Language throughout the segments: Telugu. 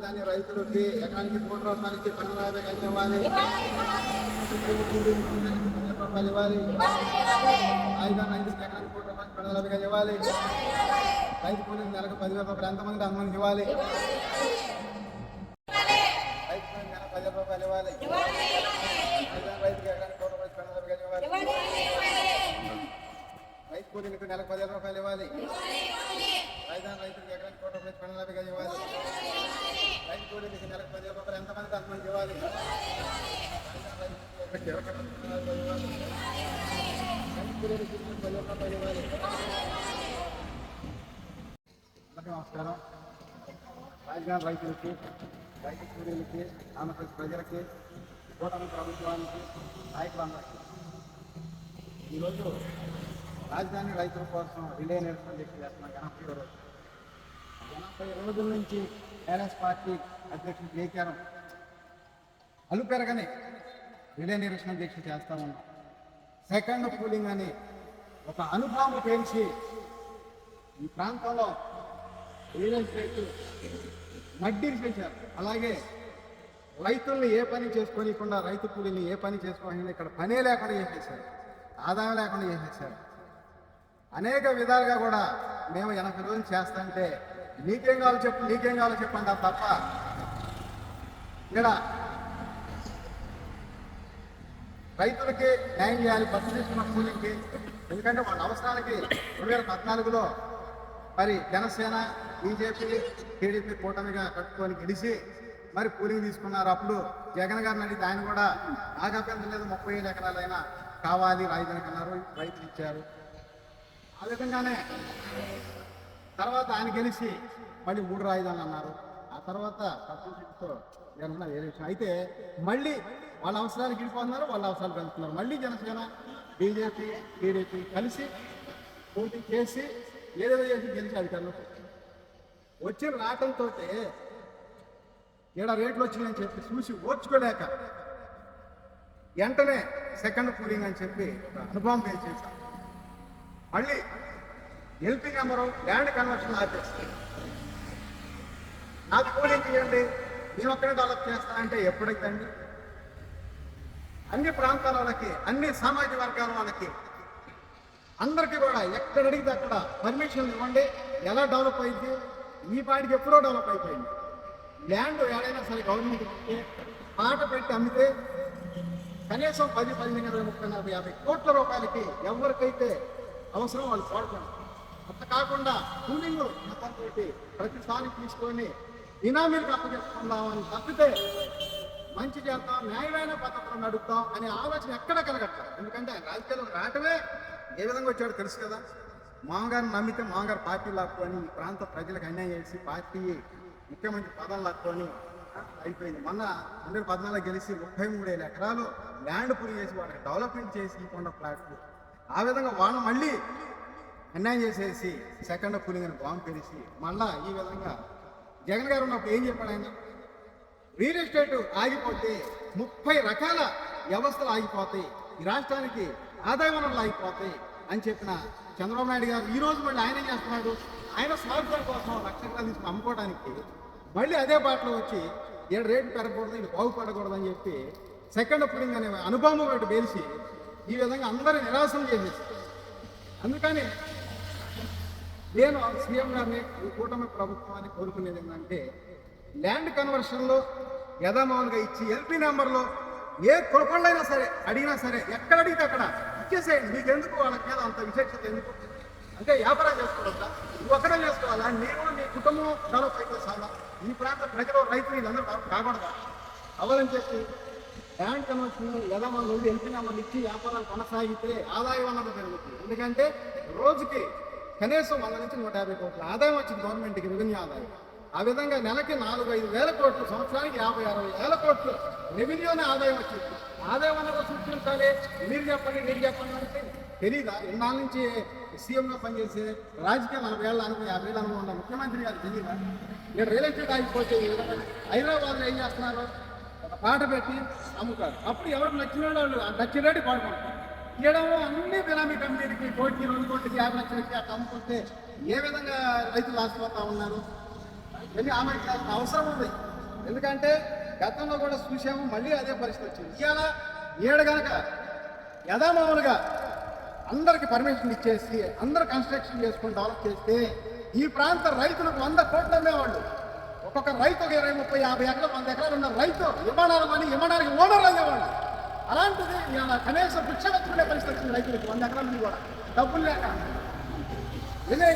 రాజధాని రైతులకి ఎకరానికి ₹3 పన్నులాభం ఇవ్వాలి, రూపాయలు ఇవ్వాలి. రాజధాని రైతులకు ఎకరానికి ₹3 పన్నులాభం ఇవ్వాలి. రైతు కూలీకి నెలకు ₹10,000 ఎంతమంది అంతమందికి ఇవ్వాలి. రైతు కూలీకి నెలకు ₹10,000 ఇవ్వాలి. రాజధాని రైతుకి ఎకరానికి ₹1 పన్నులాభం ఇవ్వాలి. రైతు కూలీలకు నెలకు ₹10,000 ఇవ్వాలి. రాజధాని రైతులకు ఎకరానికి ₹1 పన్నులాభం ఇవ్వాలి. రైతు కూలీకి నెలకు ₹10,000 ఎంతమంది అంతమందికి ఇవ్వాలి. నమస్కారం. రాజధాని రైతులకి, రైతు కూలీలకి, ఆంధ్రప్రదేశ్ ప్రజలకి, కూటమి ప్రభుత్వానికి, నాయకులందరికీ ఈరోజు రాజధాని రైతుల కోసం రిలే నిరసన చేస్తున్నాం. 80 రోజుల నుంచి టీఆర్ఎస్ పార్టీ అధ్యక్షుడు కేకేఆర్ అలుపెరగని రిలే నిరసన దీక్ష చేస్తా ఉన్నాం. సెకండ్ కూలింగ్ అని ఒక అనుభవం పేల్చి ఈ ప్రాంతంలో రియల్ ఎస్టేట్ మడ్డీలు చేశారు. అలాగే రైతుల్ని ఏ పని చేసుకోనికుండా, రైతు కూలీని ఏ పని చేసుకోకుండా ఇక్కడ పనే లేకుండా చేసేసారు, ఆదాయం లేకుండా చేసేసారు. అనేక విధాలుగా కూడా మేము 80 రోజులు చేస్తుంటే నీకేం కావాలో చెప్పండి తప్ప ఇక్కడ రైతులకి న్యాయం చేయాలి, బస్సు తీసుకున్న కూలీకి. ఎందుకంటే వాళ్ళ అవసరాలకి 2014లో మరి జనసేన, బీజేపీ, టీడీపీ కూటమిగా కట్టుకొని గెలిచి మరి కూలింగ్ తీసుకున్నారు. అప్పుడు జగన్ గారిని అడిగితే ఆయన కూడా నాగపెంత లేదు, 30,000 ఎకరాలైనా కావాలి రాజధానికి అన్నారు. రైతులు ఇచ్చారు. ఆ విధంగానే తర్వాత ఆయన గెలిచి మళ్ళీ 3 రాజధానులు అన్నారు. ఆ తర్వాత పర్సెంటేజ్తో జనసేన వేరే విషయం. అయితే మళ్ళీ వాళ్ళ అవసరాలు గెలిపోతున్నారు, వాళ్ళ అవసరాలు పెంచుతున్నారు. మళ్ళీ జనసేన, బీజేపీ, టీడీపీ కలిసి పోటీ చేసి ఏదేదో చేసి గెలిచి అధికారంలోకి వచ్చిన రావడంతో ఏడా రేట్లు వచ్చినాయని చెప్పి చూసి ఓర్చుకోలేక వెంటనే సెకండ్ కూలింగ్ అని చెప్పి ఒక అనుభవం పేరు చేశాం. మళ్ళీ ఎల్పీ నెంబరు ల్యాండ్ కన్వర్షన్ ఆపేస్తారు. నాకు కూలింగ్ చేయండి, నేను ఒక్కడే డెవలప్ చేస్తానంటే ఎప్పుడైతే అన్ని ప్రాంతాల వాళ్ళకి, అన్ని సామాజిక వర్గాల వాళ్ళకి, అందరికీ కూడా ఎక్కడ అడిగితే అక్కడ పర్మిషన్లు ఇవ్వండి. ఎలా డెవలప్ అయింది? ఈ పాటికి ఎప్పుడో డెవలప్ అయిపోయింది. ల్యాండ్ ఏదైనా సరే గవర్నమెంట్ ఇస్తే పాట పెట్టి అమ్మితే కనీసం 10, 15, 20, 30, 40, 50 కోట్ల రూపాయలకి ఎవరికైతే అవసరం వాళ్ళు కోరుకోండి. అంత కాకుండా కూలింగ్ మొత్తంతో ప్రతి స్థానికి తీసుకొని బినామీలకు అప్పచెప్పుకుందామని తప్పితే మంచి చేద్దాం, న్యాయమైన పద్ధతిలో నడుపుతాం అనే ఆలోచన ఎక్కడ కలగట్లేదు. ఎందుకంటే ఆయన రాజకీయాల్లో రావటమే ఏ విధంగా వచ్చాడో తెలుసు కదా. మామగారిని నమ్మితే మామగారు పార్టీ లాక్కొని ఈ ప్రాంత ప్రజలకు అన్యాయం చేసి పార్టీ ముఖ్యమంత్రి పదం లాక్కొని అయిపోయింది. మొన్న 2014 గెలిచి 33,000 ఎకరాలు ల్యాండ్ పూల్ చేసి వాళ్ళకి డెవలప్మెంట్ చేసి ఇవ్వకుండా ఫ్లాట్లు, ఆ విధంగా వాళ్ళు మళ్ళీ అన్యాయం చేసేసి సెకండ్ కూలింగ్ అని బాంబు పెరిసి మళ్ళా ఈ విధంగా జగన్ గారు ఉన్నప్పుడు ఏం చెప్పాడు ఆయన? రియల్ ఎస్టేట్ ఆగిపోతే 30 రకాల వ్యవస్థలు ఆగిపోతాయి, ఈ రాష్ట్రానికి ఆదాయ వనరులు ఆగిపోతాయి అని చెప్పిన చంద్రబాబు నాయుడు గారు ఈ రోజు మళ్ళీ ఆయన ఏం చేస్తున్నాడు? ఆయన స్వార్థం కోసం లక్షలు తీసుకుని అమ్ముకోవడానికి మళ్ళీ అదే బాటలో వచ్చి ఏడు రేట్లు పెరగకూడదు, ఇది బాగుపడకూడదు అని చెప్పి సెకండ్ కూలింగ్ అనే అనుభవం ఒకటి పేల్చి ఈ విధంగా అందరినీ నిరాశం చేసేసి. అందుకని నేను సీఎం గారిని, ఈ కూటమి ప్రభుత్వాన్ని కోరుకునేది ఏంటంటే ల్యాండ్ కన్వర్షన్లో యథామానులుగా ఇచ్చి ఎల్పీ నెంబర్లో ఏ కులపళ్ళైనా సరే అడిగినా సరే ఎక్కడ అడిగితే అక్కడ ఇచ్చేసేయండి. మీకు ఎందుకు వాళ్ళకి మీద అంత విశేషత ఎందుకు? అంటే వ్యాపారం చేసుకోవద్దా? నువ్వు ఒక్కడే చేసుకోవాలా? నీవు నీ కుటుంబం డెవలప్ అయితే చాలా, ఈ ప్రాంత ప్రజలు రైతులు వీళ్ళందరూ కాకూడదా? అవ్వాలని చెప్పి ల్యాండ్ కన్వర్షన్ యథామానులు ఎల్పీ నెంబర్లు ఇచ్చి వ్యాపారాలు కొనసాగితే ఆదాయ వనరు పెరుగుతుంది. ఎందుకంటే రోజుకి కనీసం 100 నుంచి 150 కోట్ల ఆదాయం వచ్చింది గవర్నమెంట్కి, రెవెన్యూ ఆదాయం. ఆ విధంగా నెలకి 4-5 వేల కోట్లు, సంవత్సరానికి 50-60 వేల కోట్లు రెవెన్యూనే ఆదాయం వచ్చింది. ఆదాయం వనరు సృష్టించాలి. మీరు చెప్పండి అంటే తెలీదా? ఇన్నాళ్ళ నుంచి సీఎంగా పనిచేసే రాజకీయ 40 ఏళ్ళ 50 ఏళ్ళ అనుభవం ఉన్న ముఖ్యమంత్రి గారు తెలీదా? ఇక్కడ రియల్ ఎస్టేట్ ఆగిపోతే హైదరాబాద్లో ఏం చేస్తున్నారు? ఒక పాట పెట్టి అమ్ముతారు. అప్పుడు ఎవరికి నచ్చిన వాళ్ళు నచ్చినట్టు పాడుకుంటారు. ఇవ్వడము అన్ని బినామీ కంపెనీలకి 1 కోటి, 2 కోట్లకి, 50 లక్షలకి అట్లా అమ్ముకుంటే ఏ విధంగా రైతులు ఆసిపోతా ఉన్నారు? వెళ్ళి ఆమె చేయాల్సిన అవసరం ఉంది. ఎందుకంటే గతంలో కూడా చూసాము, మళ్ళీ అదే పరిస్థితి వచ్చింది. ఇవాళ ఏడు గనక యథామామూలుగా అందరికి పర్మిషన్ ఇచ్చేసి అందరు కన్స్ట్రక్షన్ చేసుకొని డెవలప్ చేస్తే ఈ ప్రాంత రైతులకు 100 కోట్లు అమ్మేవాళ్ళు. ఒక్కొక్క రైతు 20, 30, 50 ఎకరాలు 100 ఎకరాలు ఉన్న రైతు ఇవ్వడానికి ఓనర్లు అయ్యేవాళ్ళు. అలాంటిది ఇలా కనీసం భిక్ష వెతుకునే పరిస్థితి వచ్చింది రైతులకు. 100 ఎకరాల నుండి కూడా డబ్బులు లేక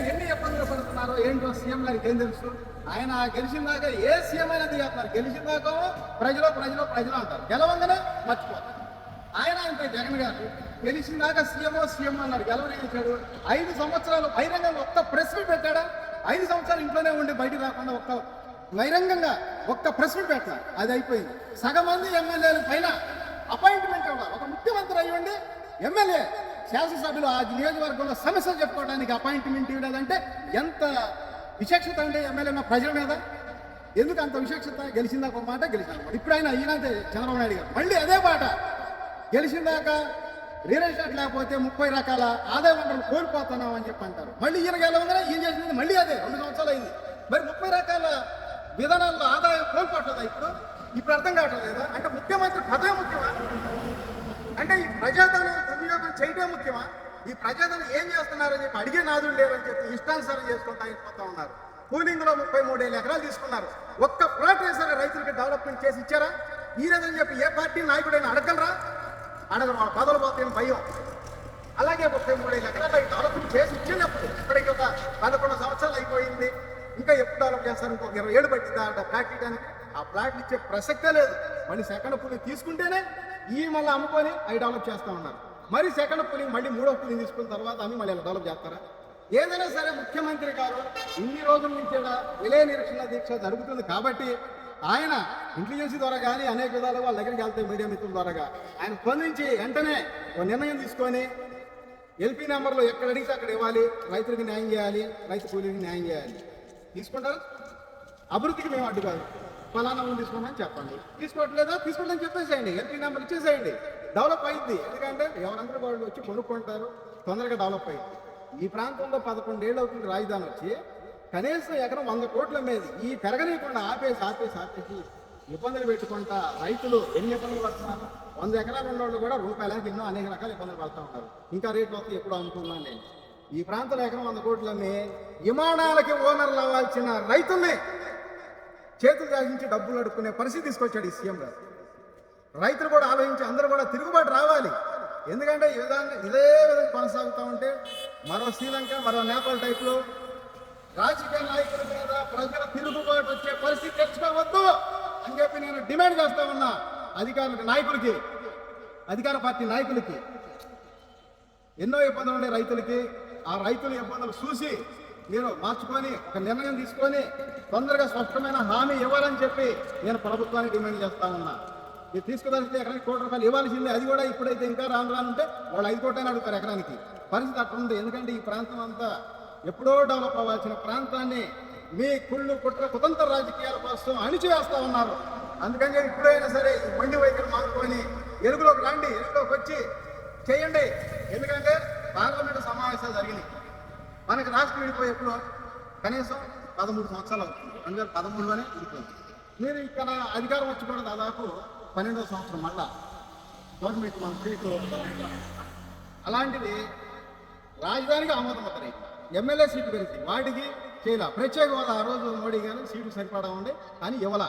ఎన్ని ఇబ్బందులు పడుతున్నారో ఏంటో సీఎం గారికి ఏం తెలుసు. ఆయన గెలిచిన దాకా ఏ సీఎం అయినా దిగేస్తున్నారు. గెలిచిన దాకా ప్రజలు అంటారు, గెలవంగానే మర్చిపోతారు. ఆయన అంటే జగన్ గారు గెలిచిన దాకా సీఎం అన్నాడు, గెలవనిచ్చాడు. 5 సంవత్సరాలు బహిరంగంగా ఒక్క ప్రెస్ మీట్ పెట్టాడా? 5 సంవత్సరాలు ఇంట్లోనే ఉండి బయటికి రాకుండా బహిరంగంగా ఒక్క ప్రెస్ మీట్ పెట్టాలి. అది అయిపోయింది. సగం మంది ఎమ్మెల్యేల పైన అపాయింట్మెంట్ ఇవ్వాలి. ఒక ముఖ్యమంత్రి అయ్యండి ఎమ్మెల్యే శాసనసభ్యులు ఆ నియోజకవర్గంలో సమస్యలు చెప్పుకోవడానికి అపాయింట్మెంట్ ఇవ్వలేదంటే ఎంత విచక్షత అంటే ఎమ్మెల్యే ప్రజల మీద ఎందుకు అంత విచక్షత? గెలిచిందాక ఒక మాట, గెలిచిన ఇప్పుడు ఆయన ఈయనంతే చంద్రబాబు నాయుడు గారు మళ్ళీ అదే మాట. గెలిచిందాక రియల్ ఎస్టేట్ లేకపోతే 30 రకాల ఆదాయ వనరులు కోల్పోతున్నాం అని చెప్పి అంటారు. మళ్ళీ ఈయన గెలవగానే ఈయన చేసింది మళ్ళీ అదే. 2 సంవత్సరాలు అయింది. మరి 30 రకాల విధానాల్లో ఆదాయం కోల్పోతుందా? ఇప్పుడు అర్థం కావట్లేదు కదా. అంటే ముఖ్యమంత్రి పదవి ముఖ్యమా? అంటే ఈ ప్రజాధనం వినియోగం చేయటం ముఖ్యమా? ఈ ప్రజాధనం ఏం చేస్తున్నారని చెప్పి అడిగే నాదులు లేరని చెప్పి ఇష్టానుసారం చేసుకుంటా అయిపోతా ఉన్నారు. కూలింగ్ లో 33,000 ఎకరాలు తీసుకున్నారు. ఒక్క ప్లాట్ వేసారా రైతులకి డెవలప్మెంట్ చేసి ఇచ్చారా? ఈ రోజని చెప్పి ఏ పార్టీ నాయకుడైనా అడగలరా? అడగరు. వాళ్ళ పదవులు పోతాయని భయం. అలాగే 33,000 ఎకరాలు డెవలప్మెంట్ చేసి ఇచ్చినప్పుడు ఇప్పటికి ఒక 11 సంవత్సరాలు అయిపోయింది. ఇంకా ఎప్పుడు డెవలప్ చేస్తారు? ఇంకో 20 ఏళ్ళు పట్టింది ఆ ప్లాట్ ఇవ్వడానికి. ఆ ప్లాట్లు ఇచ్చే ప్రసక్తే లేదు. మళ్ళీ సెకండ్ పూలింగ్ తీసుకుంటేనే ఈ మళ్ళీ అమ్ముకొని అవి డెవలప్ చేస్తూ ఉన్నారు. మరి సెకండ్ పూలింగ్ మళ్ళీ 3వ పూలింగ్ తీసుకున్న తర్వాత అవి మళ్ళీ డెవలప్ చేస్తారా? ఏదైనా సరే ముఖ్యమంత్రి గారు ఇన్ని రోజుల నుంచి విలయ నిరీక్షణ దీక్ష జరుగుతుంది కాబట్టి ఆయన ఇంటెలిజెన్స్ ద్వారా కానీ అనేక విధాలుగా వాళ్ళ దగ్గరికి వెళ్తే మీడియా మిత్రుల ద్వారా ఆయన స్పందించి వెంటనే ఒక నిర్ణయం తీసుకొని ఎల్పీ నెంబర్లో ఎక్కడ అడిగితే అక్కడ ఇవ్వాలి, రైతులకు న్యాయం చేయాలి, రైతు కూలీకి న్యాయం చేయాలి. తీసుకుంటారు. అభివృద్ధికి మేము అడ్డు కాదు, ఫలానా తీసుకున్నామని చెప్పండి. తీసుకోవట్లేదా? తీసుకోవట్లని చెప్పేసేయండి, ఎల్పీ నెంబర్ ఇచ్చేసేయండి. డెవలప్ అయింది. ఎందుకంటే ఎవరందరూ వాళ్ళు వచ్చి కొనుక్కుంటారు, తొందరగా డెవలప్ అయింది. ఈ ప్రాంతంలో 11 ఏళ్ళు అవుతుంది రాజధాని వచ్చి. కనీసం ఎకరం 100 కోట్ల మీద ఈ పెరగనీయకుండా ఆపేసి ఇబ్బందులు పెట్టుకుంటా రైతులు ఎన్ని ఇబ్బందులు పడుతున్నారు. 100 ఎకరాలు ఉన్నవాళ్ళు కూడా రూపాయలకి ఎన్నో అనేక రకాల ఇబ్బందులు పడుతూ ఉంటారు. ఇంకా రేట్లు వస్తే ఎప్పుడు అనుకున్నాను నేను. ఈ ప్రాంతంలో ఎకరం 100 కోట్లని విమానాలకి ఓనర్లు అవ్వాల్సిన రైతుల్ని చేతులు దాగించి డబ్బులు అడుక్కునే పరిస్థితి తీసుకొచ్చాడు ఈ సీఎం గారు. రైతులు కూడా ఆలోచించి అందరూ కూడా తిరుగుబాటు రావాలి. ఎందుకంటే ఇదే విధంగా కొనసాగుతూ ఉంటే మరో శ్రీలంక, మరో నేపాల్ టైప్లో రాజకీయ నాయకుల మీద ప్రజల తిరుగుబాటు వచ్చే పరిస్థితి తెచ్చుకోవద్దు అని చెప్పి నేను డిమాండ్ చేస్తా ఉన్నా అధికార పార్టీ నాయకులకి. ఎన్నో ఇబ్బందులు ఉండే రైతులకి, ఆ రైతుల ఇబ్బందులు చూసి మీరు మార్చుకొని ఒక నిర్ణయం తీసుకొని తొందరగా స్పష్టమైన హామీ ఇవ్వాలని చెప్పి నేను ప్రభుత్వానికి డిమాండ్ చేస్తా ఉన్నా. మీరు తీసుకుదలిస్తే ఎకరానికి ₹1 ఇవ్వాల్సిందే. అది కూడా ఇప్పుడైతే ఇంకా రానుంటే వాళ్ళు 5 కోట్లని అడుగుతారు ఎకరానికి. పరిస్థితి అట్లా ఉంది. ఎందుకంటే ఈ ప్రాంతం అంతా ఎప్పుడో డెవలప్ అవ్వాల్సిన ప్రాంతాన్ని మీ కుట్ర కుతంత్ర రాజకీయాల కోసం అణిచివేస్తా ఉన్నారు. అందుకని ఇప్పుడైనా సరే మండి వైఖరి మార్చుకొని ఎలుగులోకి రండి, ఎలుగులోకి వచ్చి చేయండి. ఎందుకంటే పార్లమెంటు సమావేశాలు జరిగినాయి. మనకి రాష్ట్రం విడిపోయి ఎప్పుడు కనీసం 13 సంవత్సరాలు అవుతుంది. 2013లోనే విడిపోయింది. మీరు ఇక్కడ అధికారం వచ్చి కూడా దాదాపు 12వ సంవత్సరం మళ్ళా గవర్నమెంట్ మన సీట్లు. అలాంటిది రాజధానికి ఆమోదం అవుతాయి. ఎమ్మెల్యే సీట్లు పెరిగి వాటికి చేయాల ప్రత్యేక హోదా. ఆ రోజు మోడీ గారు సీటు సరిపడా ఉండే కానీ ఇవ్వాల.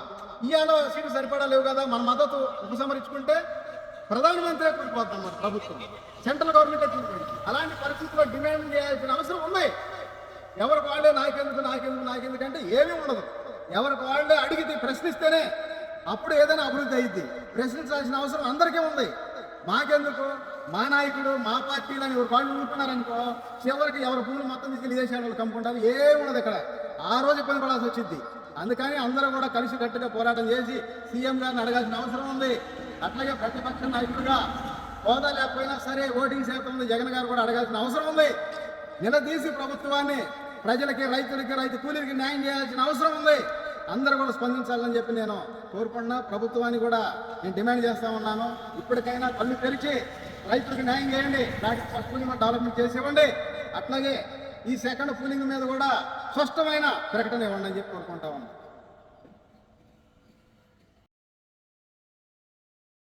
ఇవాళ సీటు సరిపడా లేవు కదా, మన మద్దతు ఉపసంహరించుకుంటే ప్రధానమంత్రి కూలిపోతాం మన ప్రభుత్వం, సెంట్రల్ గవర్నమెంట్ కూలిపోయింది. అలాంటి పరిస్థితుల్లో డిమాండ్ చేయాల్సిన అవసరం ఉంది. ఎవరికి వాళ్ళే నాకెందుకు అంటే ఏమీ ఉండదు. ఎవరికి వాళ్ళే అడిగితే ప్రశ్నిస్తేనే అప్పుడు ఏదైనా అభివృద్ధి అయ్యింది. ప్రశ్నించాల్సిన అవసరం అందరికీ ఉంది. మాకెందుకు, మా నాయకుడు మా పార్టీలు అని వాళ్ళు ఊరుకున్నారనుకో చివరికి ఎవరి భూములు మొత్తం తీసుకెళ్ళి దేశాల వాళ్ళు కమ్ముకుంటారు. ఏమున్నది ఇక్కడ. ఆ రోజు ఇబ్బంది పడాల్సి వచ్చింది. అందుకని అందరూ కూడా కలిసి కట్టుగా పోరాటం చేసి సీఎం గారిని అడగాల్సిన అవసరం ఉంది. అట్లాగే ప్రతిపక్ష నాయకుడిగా హోదా లేకపోయినా సరే ఓటింగ్ శాతం ఉంది, జగన్ గారు కూడా అడగాల్సిన అవసరం ఉంది. నిలదీసి ప్రభుత్వాన్ని ప్రజలకి, రైతులకి, రైతు కూలీలకి న్యాయం చేయాల్సిన అవసరం ఉంది. అందరూ కూడా స్పందించాలని చెప్పి నేను కోరుకున్నా. ప్రభుత్వాన్ని కూడా నేను డిమాండ్ చేస్తా ఉన్నాను. ఇప్పటికైనా కళ్ళు తెరిచి రైతులకు న్యాయం చేయండి. ఫస్ట్ పూలింగ్ డెవలప్మెంట్ చేసి ఇవ్వండి. అట్లాగే ఈ సెకండ్ పూలింగ్ మీద కూడా స్పష్టమైన ప్రకటన ఇవ్వండి అని చెప్పి కోరుకుంటా ఉన్నాం.